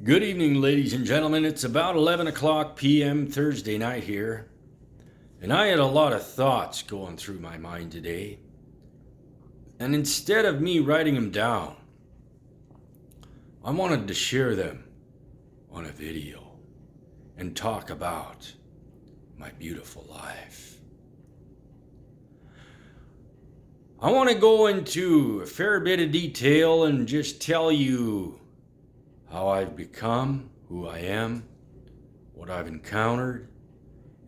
Good evening, ladies and gentlemen. It's about 11 o'clock p.m. Thursday night here, and I had a lot of thoughts going through my mind today. And instead of me writing them down, I wanted to share them on a video and talk about my beautiful life. I want to go into a fair bit of detail and just tell you how I've become who I am, what I've encountered,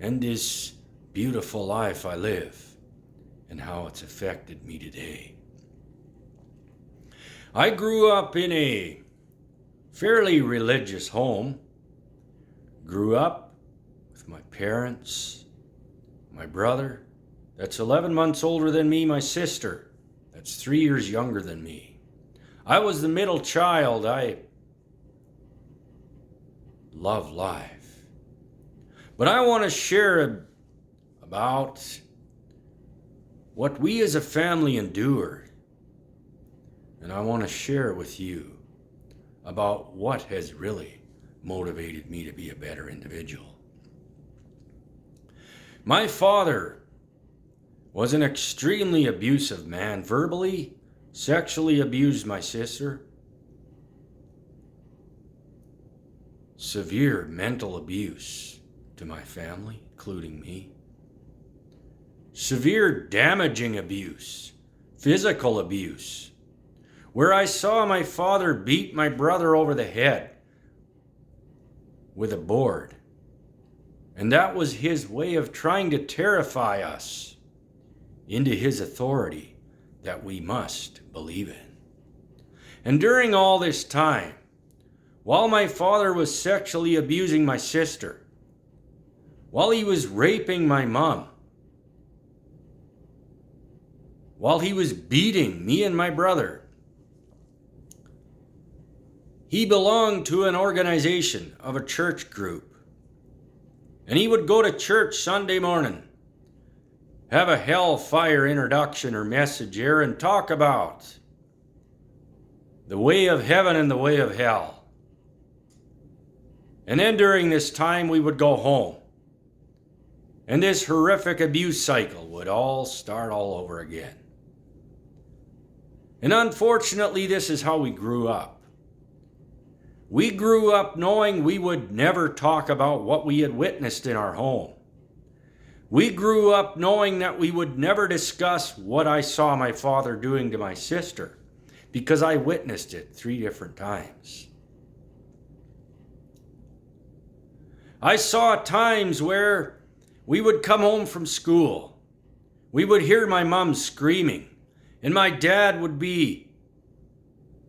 and this beautiful life I live, and how it's affected me today. I grew up in a fairly religious home. Grew up with my parents, my brother, that's 11 months older than me, my sister, that's 3 years younger than me. I was the middle child. I love life. But I want to share about what we as a family endured. And I want to share with you about what has really motivated me to be a better individual. My father was an extremely abusive man, verbally, sexually abused my sister. Severe mental abuse to my family, including me. Severe damaging abuse, physical abuse, where I saw my father beat my brother over the head with a board. And that was his way of trying to terrify us into his authority that we must believe in. And during all this time, while my father was sexually abusing my sister, while he was raping my mom, while he was beating me and my brother, he belonged to an organization of a church group. And he would go to church Sunday morning, have a hellfire introduction or message here, and talk about the way of heaven and the way of hell. And then during this time, we would go home. And this horrific abuse cycle would all start all over again. And unfortunately, this is how we grew up. We grew up knowing we would never talk about what we had witnessed in our home. We grew up knowing that we would never discuss what I saw my father doing to my sister, because I witnessed it 3 different times. I saw times where we would come home from school. We would hear my mom screaming, and my dad would be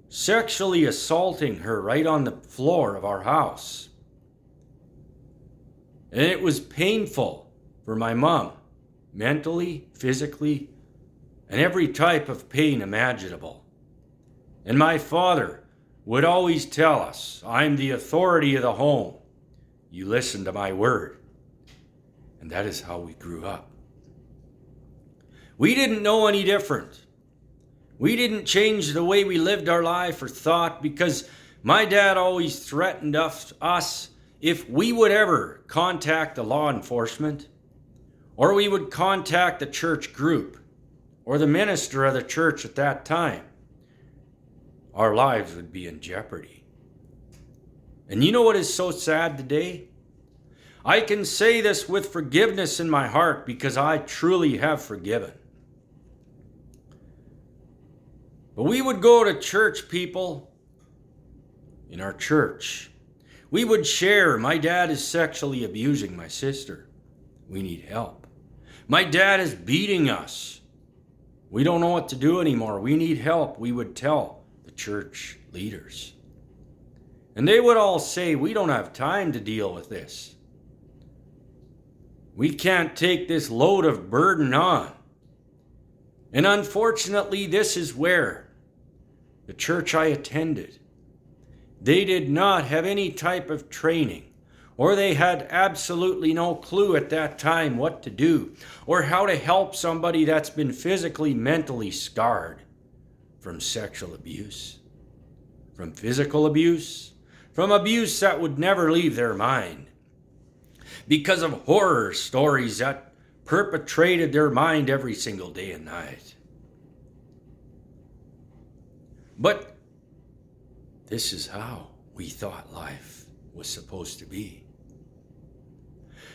sexually assaulting her right on the floor of our house. And it was painful for my mom, mentally, physically, and every type of pain imaginable. And my father would always tell us, "I'm the authority of the home. You listen to my word." And that is how we grew up. We didn't know any different. We didn't change the way we lived our life or thought, because my dad always threatened us if we would ever contact the law enforcement, or we would contact the church group or the minister of the church at that time, our lives would be in jeopardy. And you know what is so sad today? I can say this with forgiveness in my heart, because I truly have forgiven. But we would go to church people in our church. We would share, "My dad is sexually abusing my sister. We need help. My dad is beating us. We don't know what to do anymore. We need help." We would tell the church leaders. And they would all say, "We don't have time to deal with this. We can't take this load of burden on." And unfortunately, this is where the church I attended, they did not have any type of training, or they had absolutely no clue at that time what to do, or how to help somebody that's been physically, mentally scarred from sexual abuse, from physical abuse, from abuse that would never leave their mind, because of horror stories that perpetrated their mind every single day and night. But this is how we thought life was supposed to be.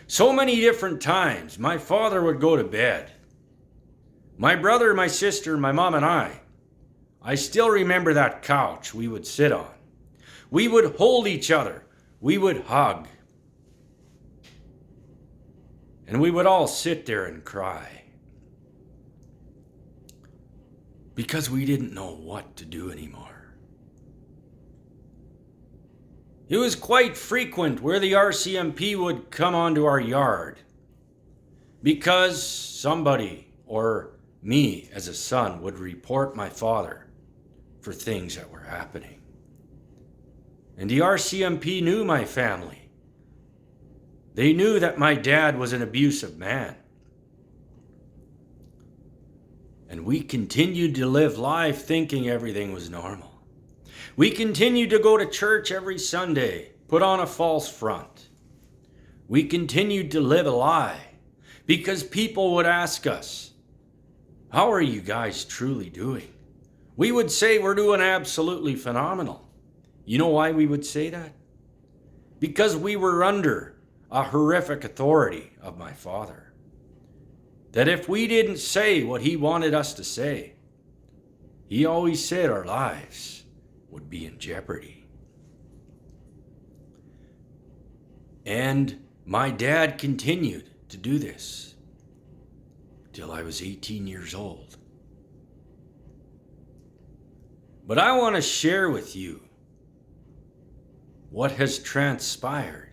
So many different times, my father would go to bed. My brother, my sister, my mom, and I still remember that couch we would sit on. We would hold each other. We would hug. And we would all sit there and cry. Because we didn't know what to do anymore. It was quite frequent where the RCMP would come onto our yard because somebody, or me as a son, would report my father for things that were happening. And the RCMP knew my family. They knew that my dad was an abusive man. And we continued to live life thinking everything was normal. We continued to go to church every Sunday, put on a false front. We continued to live a lie because people would ask us, "How are you guys truly doing?" We would say we're doing absolutely phenomenal. You know why we would say that? Because we were under a horrific authority of my father. That if we didn't say what he wanted us to say, he always said our lives would be in jeopardy. And my dad continued to do this till I was 18 years old. But I want to share with you what has transpired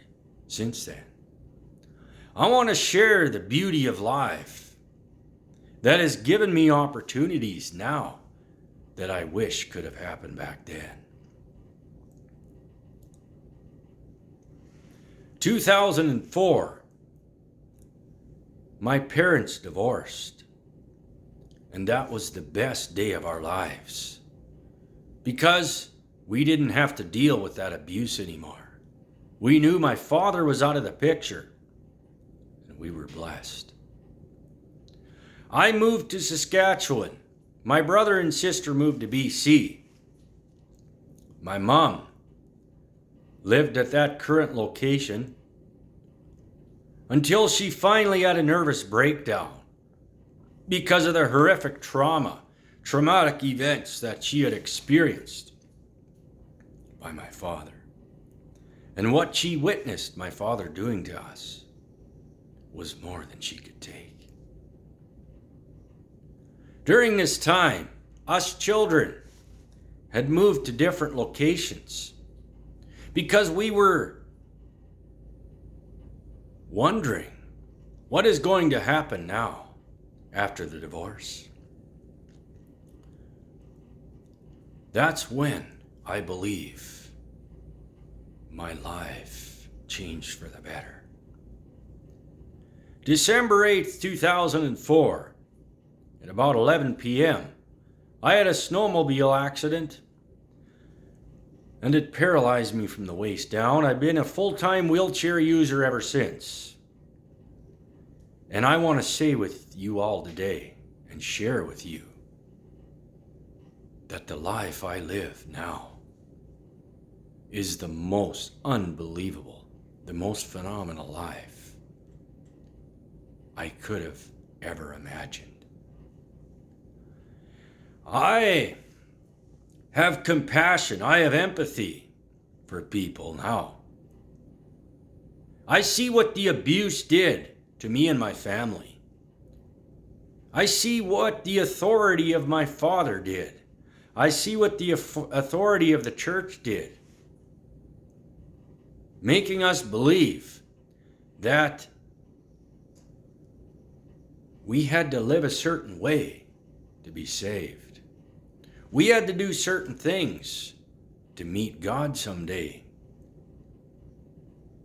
since then. I want to share the beauty of life that has given me opportunities now that I wish could have happened back then. 2004, my parents divorced, and that was the best day of our lives because we didn't have to deal with that abuse anymore. We knew my father was out of the picture, and we were blessed. I moved to Saskatchewan. My brother and sister moved to BC. My mom lived at that current location until she finally had a nervous breakdown because of the horrific traumatic events that she had experienced by my father. And what she witnessed my father doing to us was more than she could take. During this time, us children had moved to different locations because we were wondering what is going to happen now after the divorce. That's when I believe my life changed for the better. December 8th, 2004, at about 11 p.m., I had a snowmobile accident and it paralyzed me from the waist down. I've been a full-time wheelchair user ever since. And I want to say with you all today and share with you that the life I live now is the most unbelievable, the most phenomenal life I could have ever imagined. I have compassion, I have empathy for people now. I see what the abuse did to me and my family. I see what the authority of my father did. I see what the authority of the church did, making us believe that we had to live a certain way to be saved. We had to do certain things to meet God someday.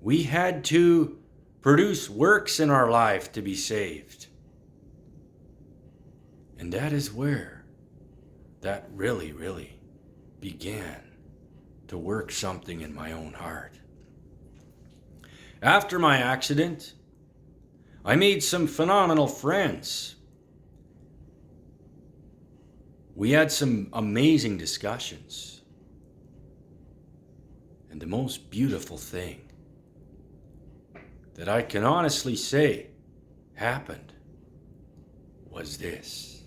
We had to produce works in our life to be saved. And that is where that really began to to work something in my own heart. After my accident, I made some phenomenal friends. We had some amazing discussions. And the most beautiful thing that I can honestly say happened was this.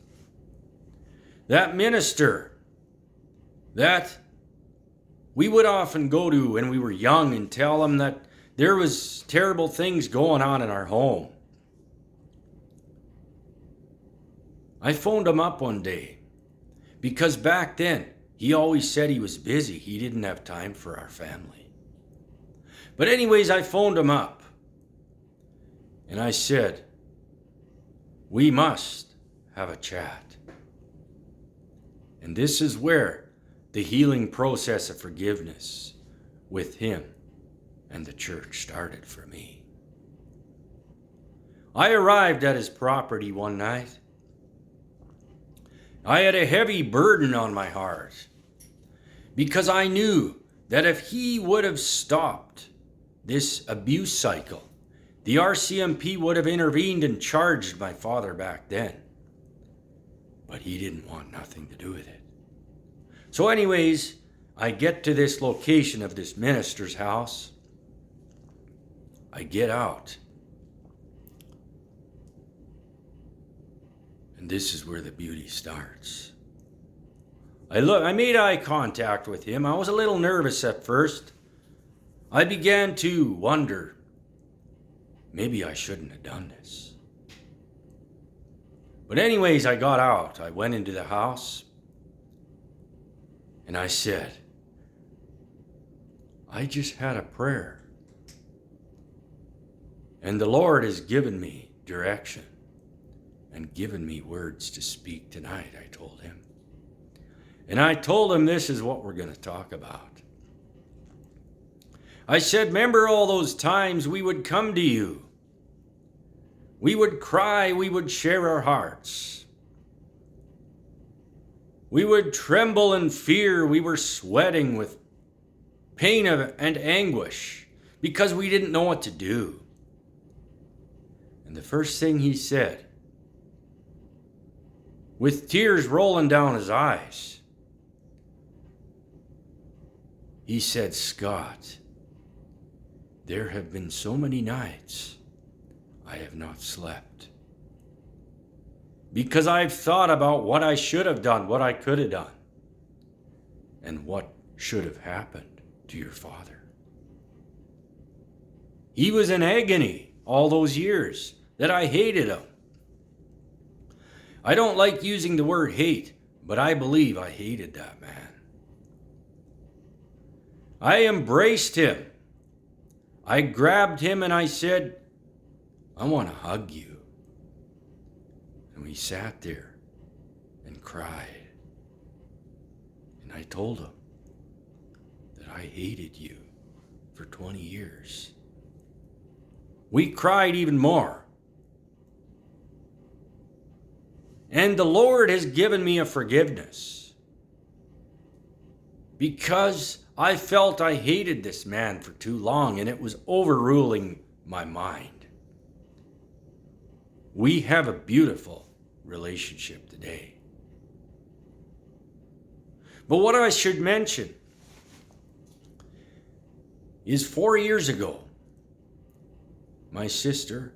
That minister that we would often go to when we were young and tell him that there was terrible things going on in our home. I phoned him up one day because back then he always said he was busy. He didn't have time for our family. But anyways, I phoned him up and I said, we must have a chat. And this is where the healing process of forgiveness with him and the church started for me. I arrived at his property one night. I had a heavy burden on my heart because I knew that if he would have stopped this abuse cycle, the RCMP would have intervened and charged my father back then. But he didn't want nothing to do with it. So anyways, I get to this location of this minister's house. I get out. And this is where the beauty starts. I made eye contact with him. I was a little nervous at first. I began to wonder, maybe I shouldn't have done this. But anyways, I got out. I went into the house. And I said, I just had a prayer. And the Lord has given me direction and given me words to speak tonight, I told him. And I told him this is what we're going to talk about. I said, remember all those times we would come to you? We would cry, we would share our hearts. We would tremble in fear, we were sweating with pain and anguish because we didn't know what to do. And the first thing he said, with tears rolling down his eyes, he said, Scott, there have been so many nights I have not slept. Because I've thought about what I should have done, what I could have done, and what should have happened to your father. He was in agony all those years that I hated him. I don't like using the word hate, but I believe I hated that man. I embraced him. I grabbed him and I said, I want to hug you. And we sat there and cried. And I told him that I hated you for 20 years. We cried even more. And the Lord has given me a forgiveness because I felt I hated this man for too long and it was overruling my mind. We have a beautiful relationship today. But what I should mention is 4 years ago, my sister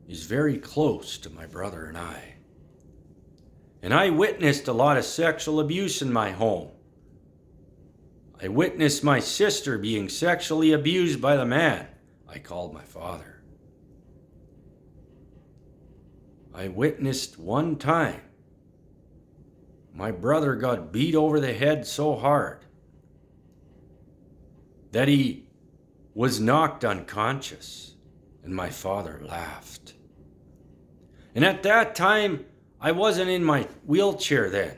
is very close to my brother and I. And I witnessed a lot of sexual abuse in my home. I witnessed my sister being sexually abused by the man I called my father. I witnessed one time my brother got beat over the head so hard that he was knocked unconscious, and my father laughed. And at that time, I wasn't in my wheelchair then.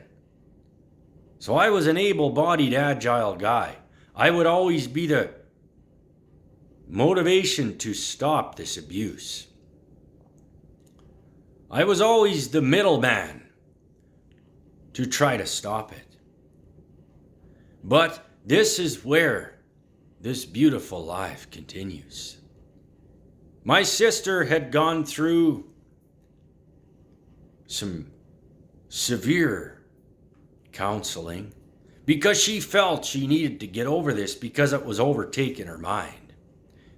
So I was an able-bodied, agile guy. I would always be the motivation to stop this abuse. I was always the middleman to try to stop it. But this is where this beautiful life continues. My sister had gone through some severe counseling because she felt she needed to get over this because it was overtaking her mind,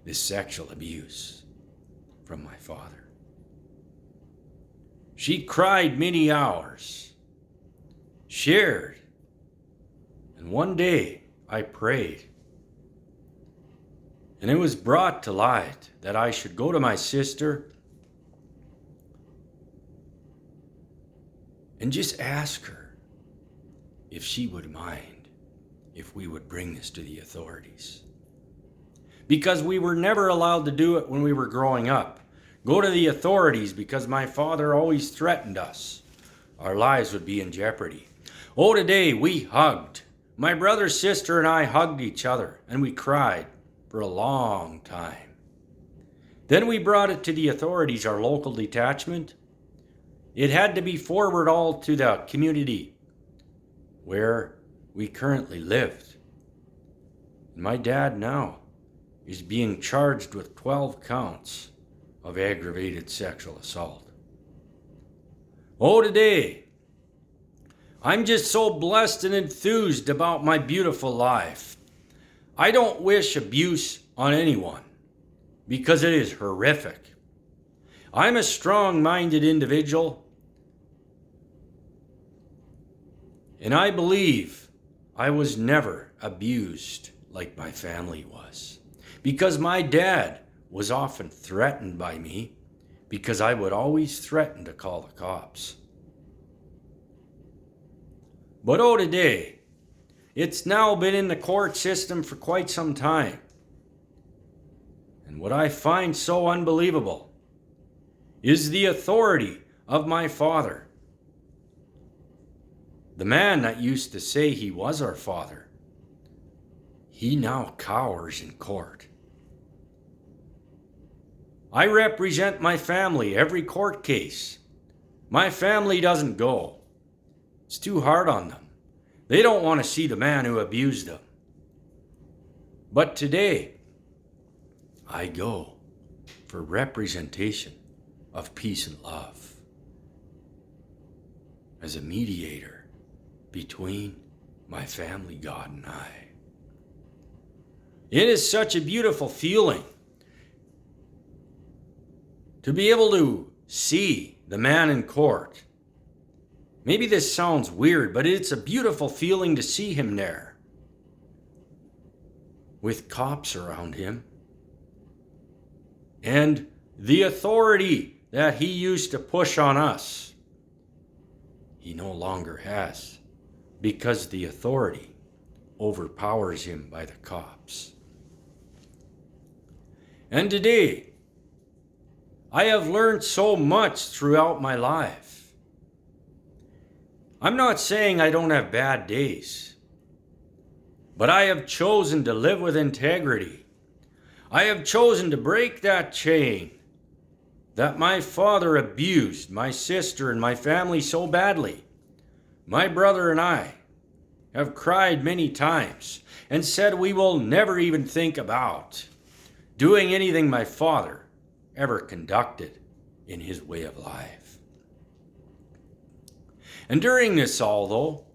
this sexual abuse from my father. She cried many hours, shared, and one day I prayed, and it was brought to light that I should go to my sister and just ask her if she would mind if we would bring this to the authorities. Because we were never allowed to do it when we were growing up. Go to the authorities because my father always threatened us. Our lives would be in jeopardy. Oh, today we hugged. My brother, sister, and I hugged each other, and we cried for a long time. Then we brought it to the authorities, our local detachment. It had to be forwarded all to the community where we currently lived. My dad now is being charged with 12 counts of aggravated sexual assault. Oh, today, I'm just so blessed and enthused about my beautiful life. I don't wish abuse on anyone because it is horrific. I'm a strong-minded individual, and I believe I was never abused like my family was, because my dad was often threatened by me because I would always threaten to call the cops. But oh, today, it's now been in the court system for quite some time. And what I find so unbelievable is the authority of my father. The man that used to say he was our father, he now cowers in court. I represent my family every court case. My family doesn't go. It's too hard on them. They don't want to see the man who abused them. But today, I go for representation of peace and love as a mediator between my family, God, and I. It is such a beautiful feeling to be able to see the man in court. Maybe this sounds weird, but it's a beautiful feeling to see him there with cops around him. And the authority that he used to push on us, he no longer has, because the authority overpowers him by the cops. And today, I have learned so much throughout my life. I'm not saying I don't have bad days, but I have chosen to live with integrity. I have chosen to break that chain that my father abused my sister and my family so badly. My brother and I have cried many times and said we will never even think about doing anything my father ever conducted in his way of life. And during this all, though,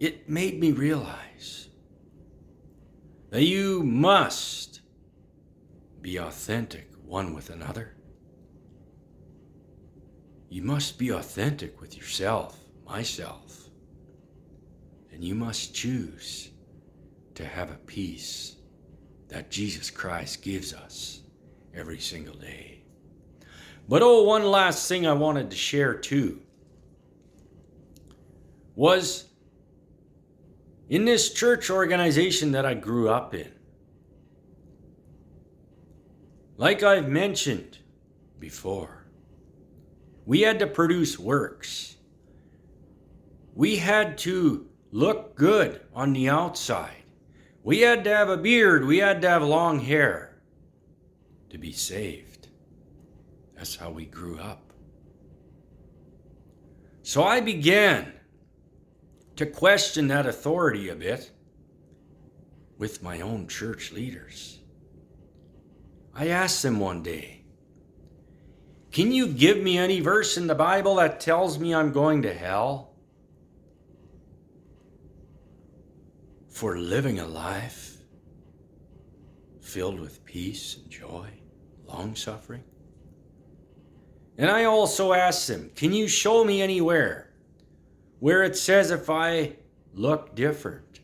it made me realize that you must be authentic one with another. You must be authentic with yourself, myself, and you must choose to have a peace that Jesus Christ gives us every single day. But oh, one last thing I wanted to share too was in this church organization that I grew up in. Like I've mentioned before, we had to produce works. We had to look good on the outside. We had to have a beard. We had to have long hair to be saved. That's how we grew up. So I began to question that authority a bit with my own church leaders. I asked them one day, can you give me any verse in the Bible that tells me I'm going to hell for living a life filled with peace and joy, long-suffering? And I also asked them, can you show me anywhere where it says if I look different,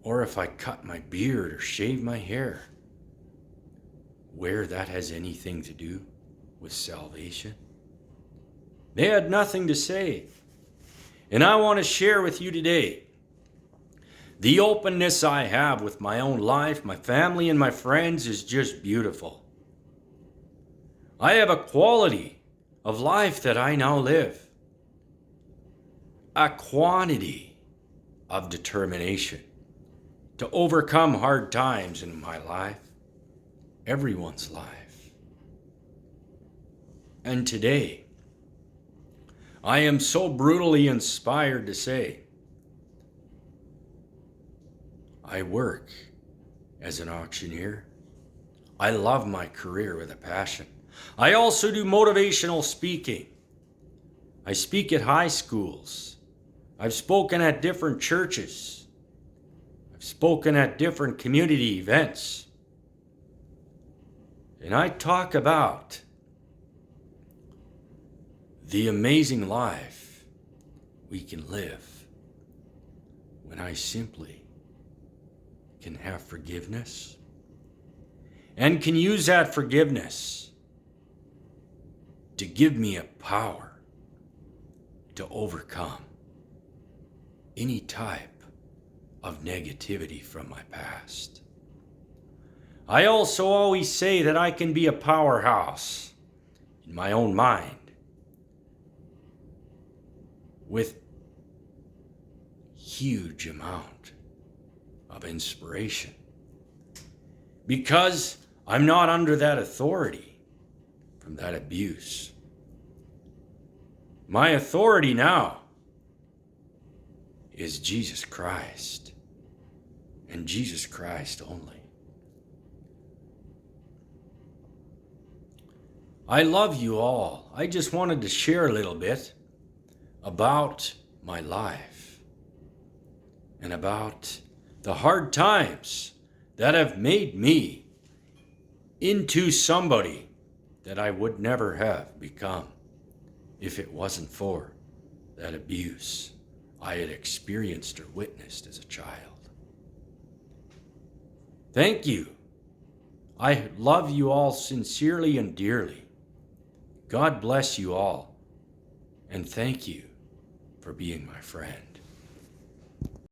or if I cut my beard or shave my hair, where that has anything to do with salvation? They had nothing to say. And I want to share with you today the openness I have with my own life, my family, and my friends is just beautiful. I have a quality of life that I now live, a quantity of determination to overcome hard times in my life, everyone's life. And today, I am so brutally inspired to say, I work as an auctioneer. I love my career with a passion. I also do motivational speaking. I speak at high schools. I've spoken at different churches. I've spoken at different community events. And I talk about the amazing life we can live when I simply can have forgiveness and can use that forgiveness to give me a power to overcome any type of negativity from my past. I also always say that I can be a powerhouse in my own mind with huge amount of inspiration because I'm not under that authority from that abuse. My authority now is Jesus Christ and Jesus Christ only. I love you all. I just wanted to share a little bit about my life and about the hard times that have made me into somebody that I would never have become if it wasn't for that abuse I had experienced or witnessed as a child. Thank you. I love you all sincerely and dearly. God bless you all, and thank you for being my friend.